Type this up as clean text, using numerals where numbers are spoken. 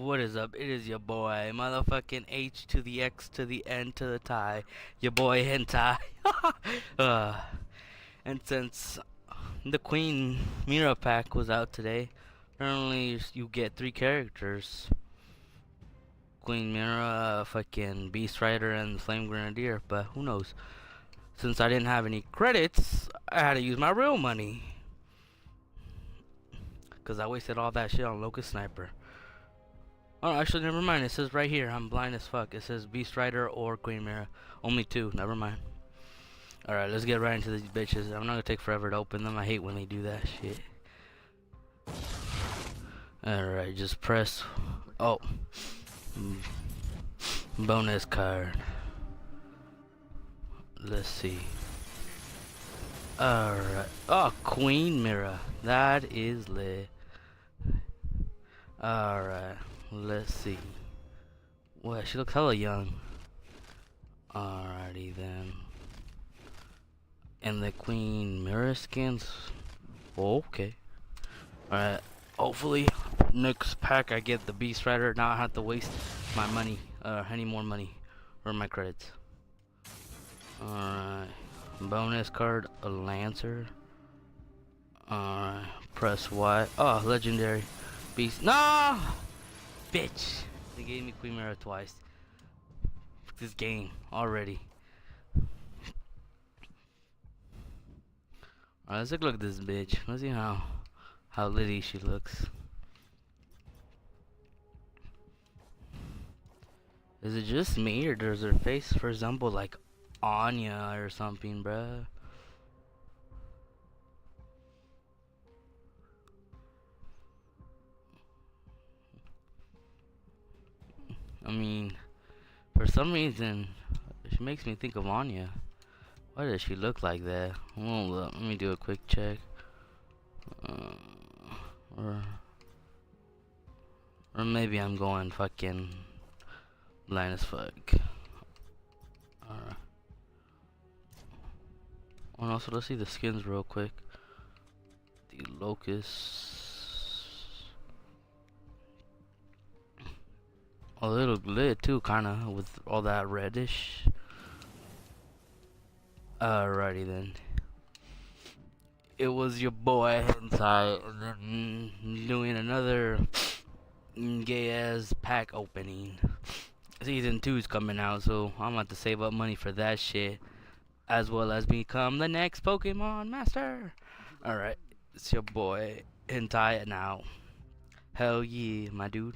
What is up? It is your boy, motherfucking H to the X to the N to the tie, your boy Hentai. And since the Queen Myrrah pack was out today, normally you get 3 characters: Queen Myrrah, fucking Beast Rider, and Flame Grenadier. But who knows? Since I didn't have any credits, I had to use my real money, cause I wasted all that shit on Locust Sniper. Oh, actually, never mind. It says right here, I'm blind as fuck. It says Beast Rider or Queen Myrrah. Only 2. Never mind. Alright, let's get right into these bitches. I'm not gonna take forever to open them. I hate when they do that shit. Alright, just press. Oh. Bonus card. Let's see. Alright. Oh, Queen Myrrah. That is lit. Alright. Let's see. What? She looks hella young. Alrighty then. And the Queen Myrrah skins. Okay. Alright. Hopefully, next pack I get the Beast Rider. Now I have to waste my money. Any more money. Or my credits. Alright. Bonus card. A Lancer. Alright. Press Y. Oh, legendary. Beast. No! Bitch! They gave me Queen Myrrah twice. This game already. Alright, let's take a look at this bitch. Let's see how litty she looks. Is it just me, or does her face resemble like Anya or something, bruh? I mean, for some reason, she makes me think of Anya. Why does she look like that? Hold up, let me do a quick check. Or maybe I'm going fucking blind as fuck. Alright. And also, let's see the skins real quick. The Locust. A little lit too, kinda, with all that reddish. Alrighty then. It was your boy Hentai, and then doing another gay ass pack opening. Season 2 is coming out, so I'm about to save up money for that shit, as well as become the next Pokemon Master. Alright, it's your boy Hentai now. Hell yeah, my dude.